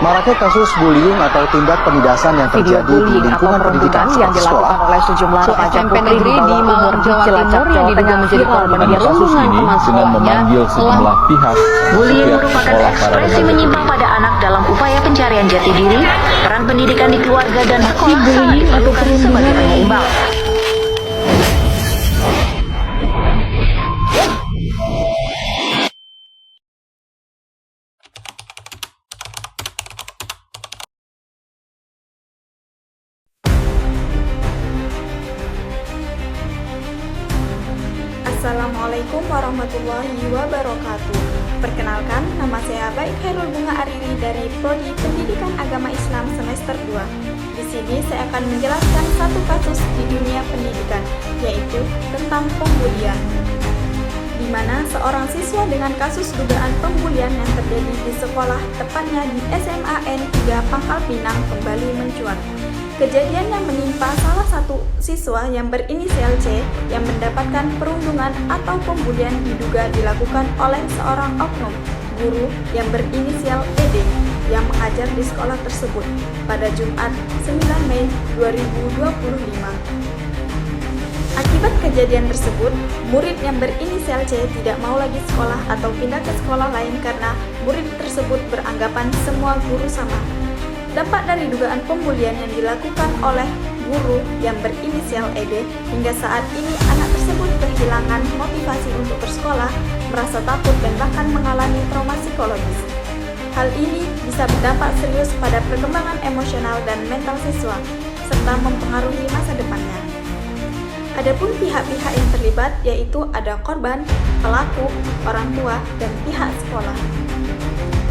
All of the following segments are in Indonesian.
Maraknya kasus bullying atau tindak penindasan yang Video terjadi di bullying atau lingkungan pendidikan perundungan yang seperti dilakukan sekolah. oleh sejumlah remaja SMP putri negeri di Malang, Jawa Cilacap, Timur yang diduga menjadi korban Pada kasus perundungan ini teman dengan sekolahnya memanggil sejumlah pihak Bullying setiap merupakan sekolah pada ekspresi remaja menyimpang pada anak dalam upaya pencarian jati diri, peran pendidikan di keluarga dan sekolah sangat bullying atau diperlukan sebagai penyeimbang. Assalamualaikum warahmatullahi wabarakatuh. Perkenalkan, nama saya Baik Khairul Bunga Ariri dari Prodi Pendidikan Agama Islam semester 2. Di sini saya akan menjelaskan satu kasus di dunia pendidikan, yaitu tentang pembulian, di mana seorang siswa dengan kasus dugaan pembulian yang terjadi di sekolah, tepatnya di SMA N3 Pangkal Pinang, kembali mencuat. Kejadian yang menimpa salah satu siswa yang berinisial C yang mendapatkan perundungan atau pembulian diduga dilakukan oleh seorang oknum guru yang berinisial ED yang mengajar di sekolah tersebut pada Jumat 9 Mei 2025. Akibat kejadian tersebut, murid yang berinisial C tidak mau lagi sekolah atau pindah ke sekolah lain karena murid tersebut beranggapan semua guru sama. Dampak dari dugaan pembulian yang dilakukan oleh guru yang berinisial ED, hingga saat ini anak tersebut kehilangan motivasi untuk bersekolah, merasa takut dan bahkan mengalami trauma psikologis. Hal ini bisa berdampak serius pada perkembangan emosional dan mental siswa, serta mempengaruhi masa depannya. Adapun pihak-pihak yang terlibat yaitu ada korban, pelaku, orang tua, dan pihak sekolah.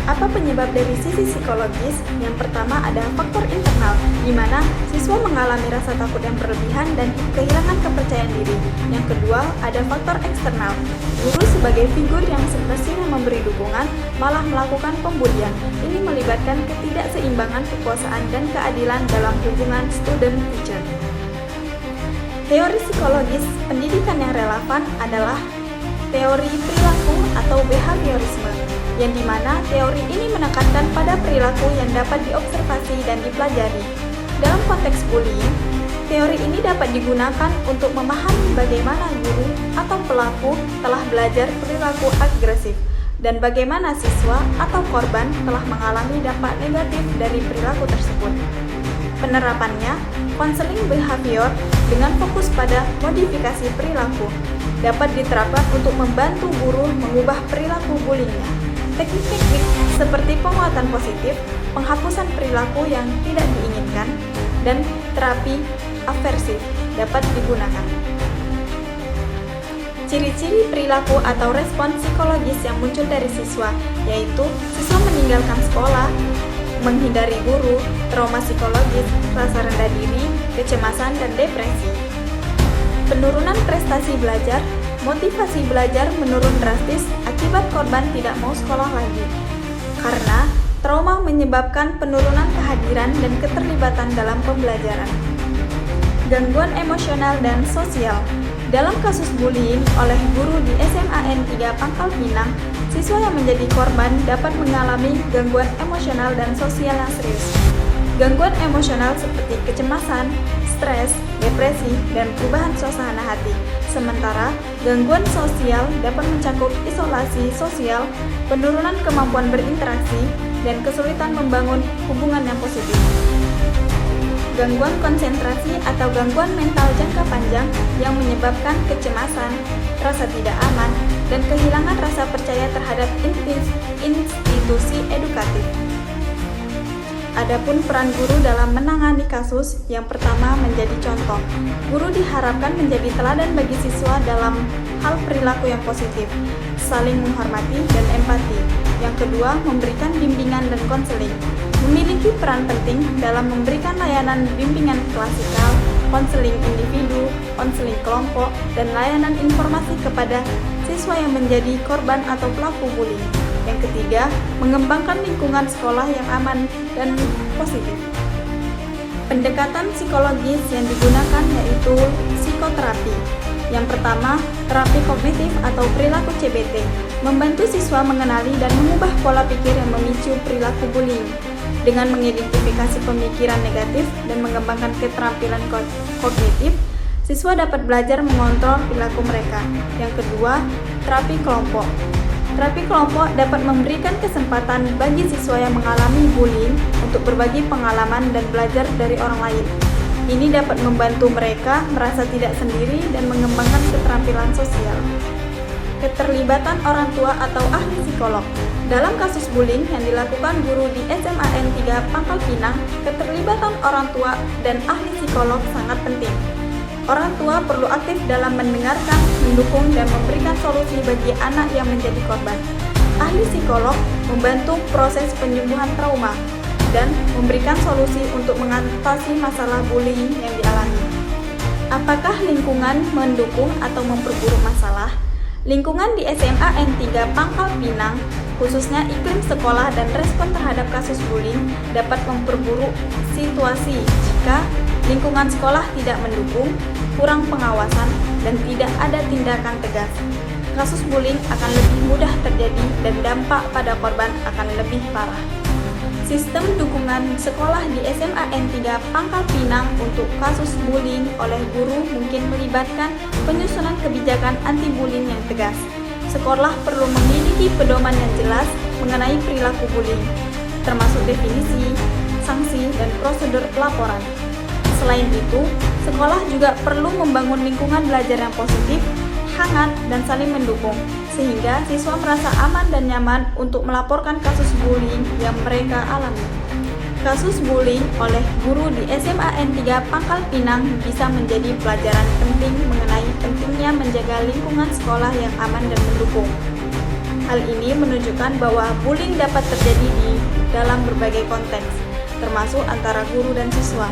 Apa penyebab dari sisi psikologis? Yang pertama ada faktor internal, di mana siswa mengalami rasa takut yang berlebihan dan kehilangan kepercayaan diri. Yang kedua ada faktor eksternal, guru sebagai figur yang semestinya memberi dukungan malah melakukan pembulian. Ini melibatkan ketidakseimbangan kekuasaan dan keadilan dalam hubungan student-teacher. Teori psikologis pendidikan yang relevan adalah teori perilaku atau behaviorisme, yang dimana teori ini menekankan pada perilaku yang dapat diobservasi dan dipelajari. Dalam konteks bullying, teori ini dapat digunakan untuk memahami bagaimana guru atau pelaku telah belajar perilaku agresif dan bagaimana siswa atau korban telah mengalami dampak negatif dari perilaku tersebut. Penerapannya, konseling behavior dengan fokus pada modifikasi perilaku dapat diterapkan untuk membantu guru mengubah perilaku bullyingnya. Teknik-teknik seperti penguatan positif, penghapusan perilaku yang tidak diinginkan, dan terapi aversif dapat digunakan. Ciri-ciri perilaku atau respon psikologis yang muncul dari siswa, yaitu siswa meninggalkan sekolah, menghindari guru, trauma psikologis, rasa rendah diri, kecemasan, dan depresi. Penurunan prestasi belajar, motivasi belajar menurun drastis akibat korban tidak mau sekolah lagi. Karena trauma menyebabkan penurunan kehadiran dan keterlibatan dalam pembelajaran. Gangguan emosional dan sosial. Dalam kasus bullying oleh guru di SMA N3 Pangkal Pinang, siswa yang menjadi korban dapat mengalami gangguan emosional dan sosial yang serius. Gangguan emosional seperti kecemasan, stres, depresi, dan perubahan suasana hati. Sementara, gangguan sosial dapat mencakup isolasi sosial, penurunan kemampuan berinteraksi, dan kesulitan membangun hubungan yang positif. Gangguan konsentrasi atau gangguan mental jangka panjang yang menyebabkan kecemasan, rasa tidak aman, dan kehilangan rasa percaya terhadap institusi edukatif. Adapun peran guru dalam menangani kasus, yang pertama menjadi contoh. Guru diharapkan menjadi teladan bagi siswa dalam hal perilaku yang positif, saling menghormati dan empati. Yang kedua, memberikan bimbingan dan konseling. Memiliki peran penting dalam memberikan layanan bimbingan klasikal, konseling individu, konseling kelompok, dan layanan informasi kepada siswa yang menjadi korban atau pelaku bullying. Yang ketiga, mengembangkan lingkungan sekolah yang aman dan positif. Pendekatan psikologis yang digunakan yaitu psikoterapi. Yang pertama, terapi kognitif atau perilaku CBT, membantu siswa mengenali dan mengubah pola pikir yang memicu perilaku bullying. dengan mengidentifikasi pemikiran negatif dan mengembangkan keterampilan kognitif, siswa dapat belajar mengontrol perilaku mereka. Yang kedua, terapi kelompok. Terapi kelompok dapat memberikan kesempatan bagi siswa yang mengalami bullying untuk berbagi pengalaman dan belajar dari orang lain. Ini dapat membantu mereka merasa tidak sendiri dan mengembangkan keterampilan sosial. Keterlibatan orang tua atau ahli psikolog. Dalam kasus bullying yang dilakukan guru di SMA N3 Pangkal Pinang, keterlibatan orang tua dan ahli psikolog sangat penting. Orang tua perlu aktif dalam mendengarkan, mendukung, dan memberikan solusi bagi anak yang menjadi korban. Ahli psikolog membantu proses penyembuhan trauma dan memberikan solusi untuk mengatasi masalah bullying yang dialami. Apakah lingkungan mendukung atau memperburuk masalah? Lingkungan di SMA N3 Pangkal Pinang, khususnya iklim sekolah dan respon terhadap kasus bullying, dapat memperburuk situasi jika lingkungan sekolah tidak mendukung, kurang pengawasan, dan tidak ada tindakan tegas. Kasus bullying akan lebih mudah terjadi dan dampak pada korban akan lebih parah. Sistem dukungan sekolah di SMA N3 Pangkal Pinang untuk kasus bullying oleh guru mungkin melibatkan penyusunan kebijakan anti-bullying yang tegas. Sekolah perlu memiliki pedoman yang jelas mengenai perilaku bullying, termasuk definisi, sanksi, dan prosedur pelaporan. Selain itu, sekolah juga perlu membangun lingkungan belajar yang positif, hangat, dan saling mendukung, sehingga siswa merasa aman dan nyaman untuk melaporkan kasus bullying yang mereka alami. Kasus bullying oleh guru di SMA N3 Pangkal Pinang bisa menjadi pelajaran penting mengenai pentingnya menjaga lingkungan sekolah yang aman dan mendukung. Hal ini menunjukkan bahwa bullying dapat terjadi di dalam berbagai konteks, termasuk antara guru dan siswa.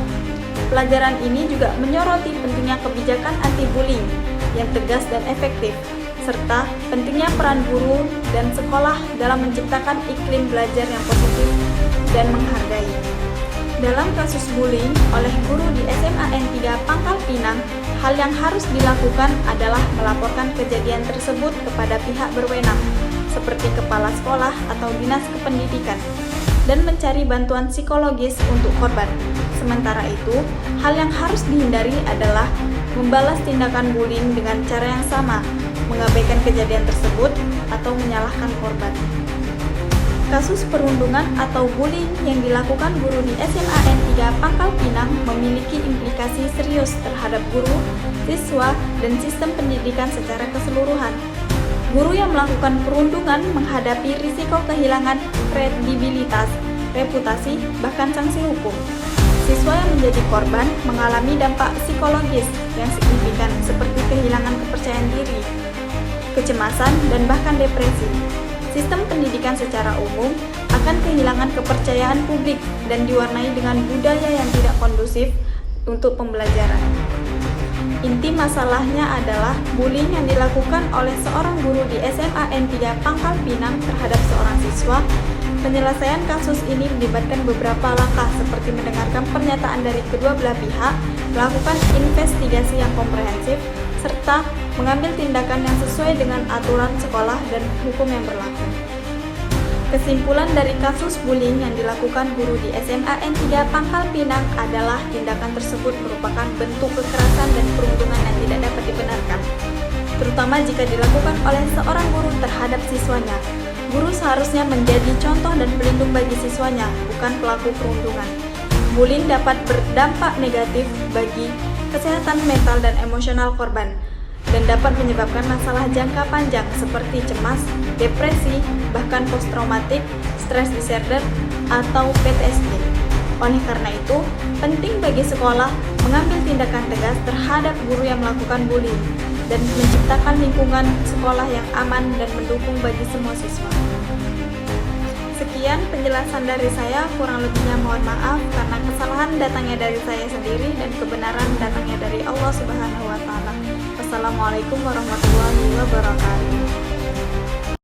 Pelajaran ini juga menyoroti pentingnya kebijakan anti-bullying yang tegas dan efektif, serta pentingnya peran guru dan sekolah dalam menciptakan iklim belajar yang positif dan menghargai. Dalam kasus bullying oleh guru di SMA N3 Pangkal Pinang, hal yang harus dilakukan adalah melaporkan kejadian tersebut kepada pihak berwenang, seperti kepala sekolah atau dinas kependidikan, dan mencari bantuan psikologis untuk korban. Sementara itu, hal yang harus dihindari adalah membalas tindakan bullying dengan cara yang sama, mengabaikan kejadian tersebut, atau menyalahkan korban. Kasus perundungan atau bullying yang dilakukan guru di SMA N3 Pangkal Pinang memiliki implikasi serius terhadap guru, siswa, dan sistem pendidikan secara keseluruhan. Guru yang melakukan perundungan menghadapi risiko kehilangan kredibilitas, reputasi, bahkan sanksi hukum. Siswa yang menjadi korban mengalami dampak psikologis yang signifikan seperti kehilangan kepercayaan diri, kecemasan, dan bahkan depresi. Sistem pendidikan secara umum akan kehilangan kepercayaan publik dan diwarnai dengan budaya yang tidak kondusif untuk pembelajaran. Inti masalahnya adalah bullying yang dilakukan oleh seorang guru di SMA N3 Pangkal Pinang terhadap seorang siswa. Penyelesaian kasus ini melibatkan beberapa langkah seperti mendengarkan pernyataan dari kedua belah pihak, melakukan investigasi yang komprehensif, serta mengambil tindakan yang sesuai dengan aturan sekolah dan hukum yang berlaku. Kesimpulan dari kasus bullying yang dilakukan guru di SMA N3 Pangkal Pinang adalah tindakan tersebut merupakan bentuk kekerasan dan perundungan yang tidak dapat dibenarkan, terutama jika dilakukan oleh seorang guru terhadap siswanya. Guru seharusnya menjadi contoh dan pelindung bagi siswanya, bukan pelaku perundungan. Bullying dapat berdampak negatif bagi kesehatan mental dan emosional korban, dan dapat menyebabkan masalah jangka panjang seperti cemas, depresi, bahkan post-traumatic, stress disorder, atau PTSD. Oleh karena itu, penting bagi sekolah mengambil tindakan tegas terhadap guru yang melakukan bullying dan menciptakan lingkungan sekolah yang aman dan mendukung bagi semua siswa. Sekian penjelasan dari saya, kurang lebihnya mohon maaf karena kesalahan datangnya dari saya sendiri dan kebenaran datangnya dari Allah Subhanahu wa taala. Wassalamualaikum warahmatullahi wabarakatuh.